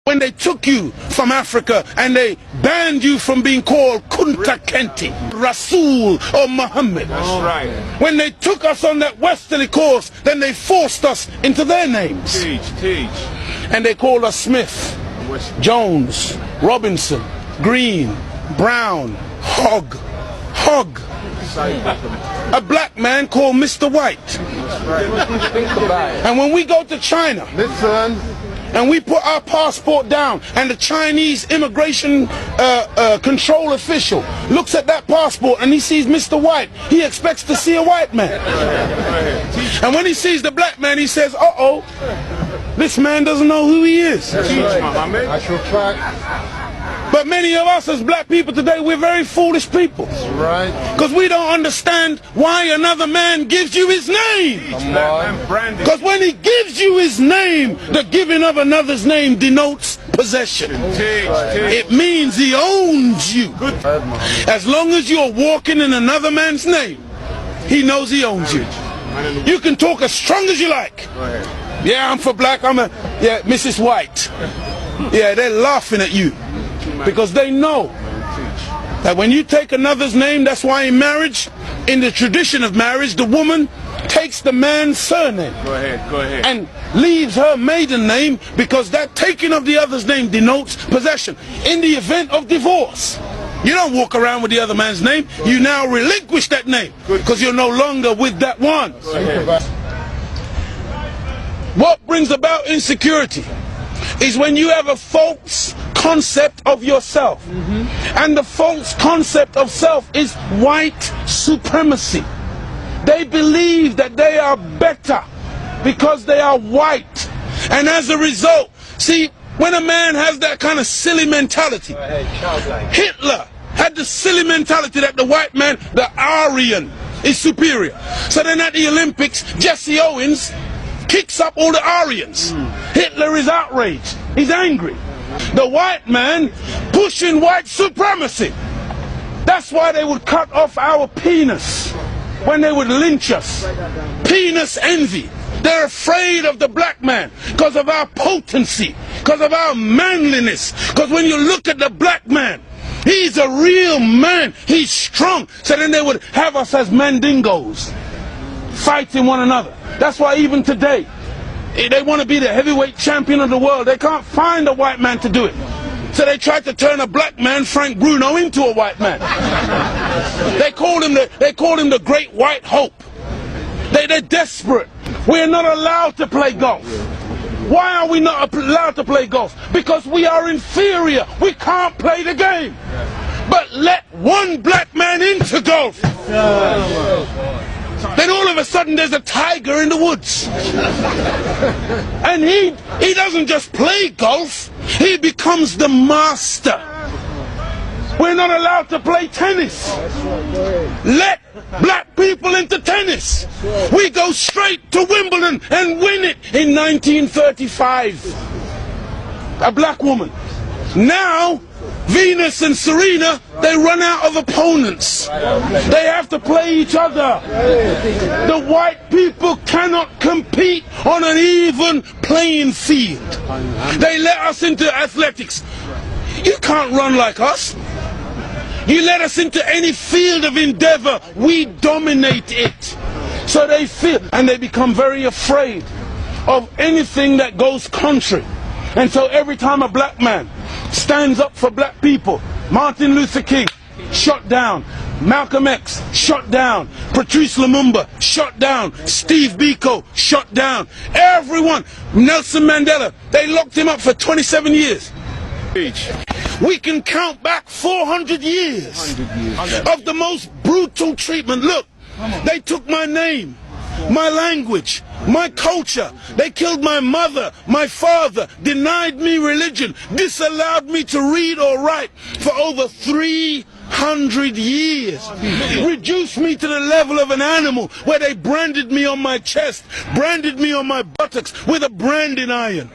When they took you from Africa and they banned you from being called Kunta Kinte, Rasul or Muhammad. That's right. When they took us on that westerly course, then they forced us into their names. Teach. And they called us Smith, Jones, Robinson, Green, Brown, Hogg. A black man called Mr. White. And when we go to China, listen, and we put our passport down, and the Chinese immigration control official looks at that passport and he sees Mr. White, he expects to see a white man. And when he sees the black man, he says, uh-oh, this man doesn't know who he is. I shall try. But many of us as black people today, we're very foolish people. Right. Because we don't understand why another man gives you his name. Because when he gives you his name, the giving of another's name denotes possession. It means he owns you. As long as you're walking in another man's name, he knows he owns you. You can talk as strong as you like. Yeah, I'm for black, yeah, Mrs. White. Yeah, they're laughing at you. Because they know that when you take another's name, that's why in marriage, in the tradition of marriage, the woman takes the man's surname. Go ahead. And leaves her maiden name, because that taking of the other's name denotes possession. In the event of divorce, you don't walk around with the other man's name. You now relinquish that name because you're no longer with that one. What brings about insecurity is when you have a false concept of yourself. And the false concept of self is white supremacy. They believe that they are better because they are white. And as a result, see, when a man has that kind of silly mentality, Hitler had the silly mentality that the white man, the Aryan, is superior. So then at the Olympics, Jesse Owens kicks up all the Aryans. Hitler is outraged. He's angry. The white man pushing white supremacy. That's why they would cut off our penis when they would lynch us. Penis envy. They're afraid of the black man because of our potency, because of our manliness. Because when you look at the black man, he's a real man. He's strong. So then they would have us as mandingos, fighting one another. That's why even today, they want to be the heavyweight champion of the world. They can't find a white man to do it. So they tried to turn a black man, Frank Bruno, into a white man. They called him the Great White Hope. They're desperate. We're not allowed to play golf. Why are we not allowed to play golf? Because we are inferior. We can't play the game. But let one black man into golf. Then all of a sudden there's a tiger in the woods. And he doesn't just play golf, he becomes the master. We're not allowed to play tennis. Let black people into tennis. We go straight to Wimbledon and win it in 1935. A black woman. Now Venus and Serena, they run out of opponents. They have to play each other. The white people cannot compete on an even playing field. They let us into athletics. You can't run like us. You let us into any field of endeavor, we dominate it. So they feel, and they become very afraid of anything that goes contrary. And so every time a black man stands up for black people, Martin Luther King, shot down. Malcolm X, shot down. Patrice Lumumba, shot down. Steve Biko, shot down. Everyone, Nelson Mandela, they locked him up for 27 years. We can count back 400 years of the most brutal treatment. Look, they took my name, my language, my culture. They killed my mother, my father, denied me religion, disallowed me to read or write for over 300 years. Reduced me to the level of an animal where they branded me on my chest, branded me on my buttocks with a branding iron.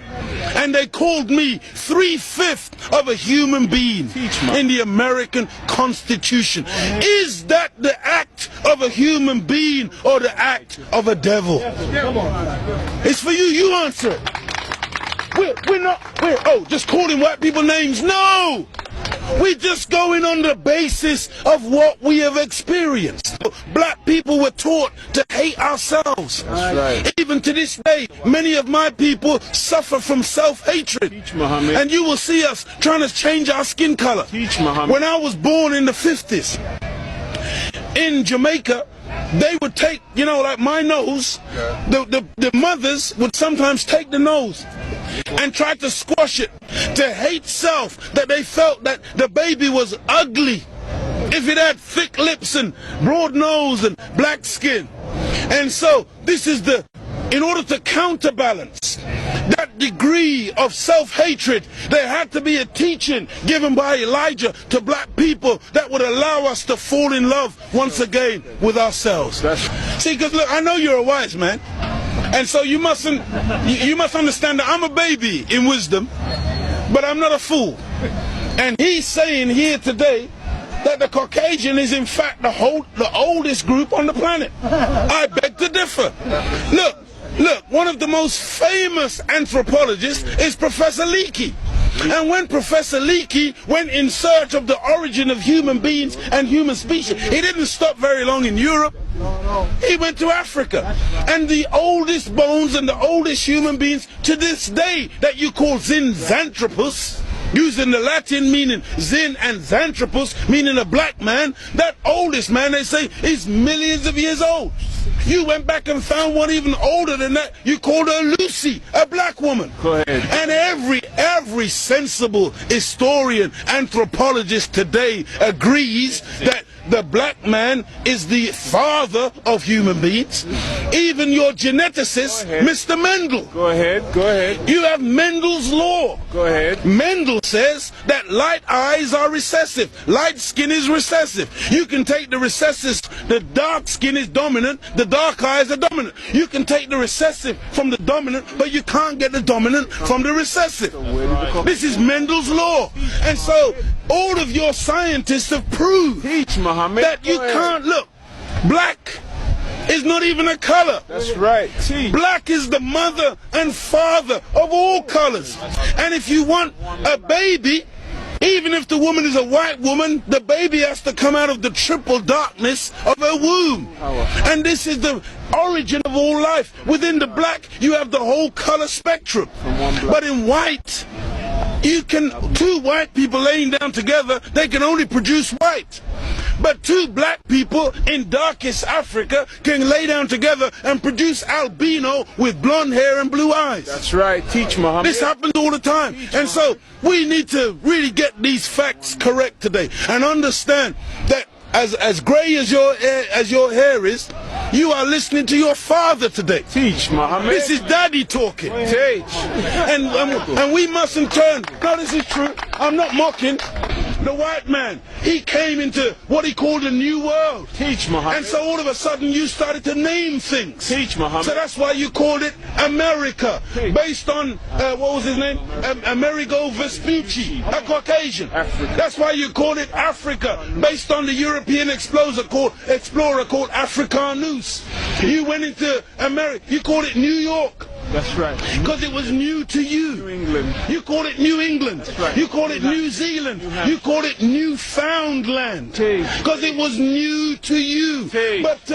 And they called me 3/5 of a human being in the American Constitution. Is that the act of a human being or the act of a devil? It's for you, you answer it. we're just calling white people names. No! We're just going on the basis of what we have experienced. Black people were taught to hate ourselves. That's right. Even to this day, many of my people suffer from self-hatred. Teach, Muhammad. And you will see us trying to change our skin color. Teach, Muhammad. When I was born in the 50s, in Jamaica, they would take, like my nose, the mothers would sometimes take the nose and try to squash it, to hate self, that they felt that the baby was ugly if it had thick lips and broad nose and black skin. And so this is in order to counterbalance that degree of self-hatred, there had to be a teaching given by Elijah to black people that would allow us to fall in love once again with ourselves. See, because look, I know you're a wise man, and so you must understand that I'm a baby in wisdom, but I'm not a fool. And he's saying here today that the Caucasian is in fact the oldest group on the planet. I beg to differ. Look, one of the most famous anthropologists is Professor Leakey. And when Professor Leakey went in search of the origin of human beings and human species, he didn't stop very long in Europe. He went to Africa. And the oldest bones and the oldest human beings to this day that you call Zinzanthropus, using the Latin meaning Zin and Xanthropus, meaning a black man, that oldest man, they say, is millions of years old. You went back and found one even older than that. You called her Lucy, a black woman. Go ahead. And every sensible historian, anthropologist today agrees that the black man is the father of human beings. Even your geneticist, Mr. Mendel. Go ahead. You have Mendel's law. Go ahead. Mendel says that light eyes are recessive. Light skin is recessive. You can take the recessive, the dark skin is dominant, the dark eyes are dominant. You can take the recessive from the dominant, but you can't get the dominant from the recessive. This is Mendel's law. And so all of your scientists have proved that you can't look. Black is not even a color. That's right. Black is the mother and father of all colors. And if you want a baby, even if the woman is a white woman, the baby has to come out of the triple darkness of her womb. And this is the origin of all life. Within the black, you have the whole color spectrum. But in white, two white people laying down together, they can only produce white. But two black people in darkest Africa can lay down together and produce albino with blonde hair and blue eyes. That's right. Teach, Muhammad. This happens all the time. And so we need to really get these facts correct today and understand that as grey as your hair is, you are listening to your father today. Teach, Muhammad. This is daddy talking. Teach. And we mustn't turn. No, this is true. I'm not mocking. The white man, he came into what he called a new world. Teach, Muhammad. And so all of a sudden you started to name things. Teach, Muhammad. So that's why you called it America, based on, what was his name? Amerigo Vespucci, a Caucasian. Africa. That's why you called it Africa, based on the European explorer called Africanus. You went into America, you called it New York. That's right. Because it was new to you. New England. You call it New England. That's right. You call it New Zealand. You call it Newfoundland. Because it was new to you. But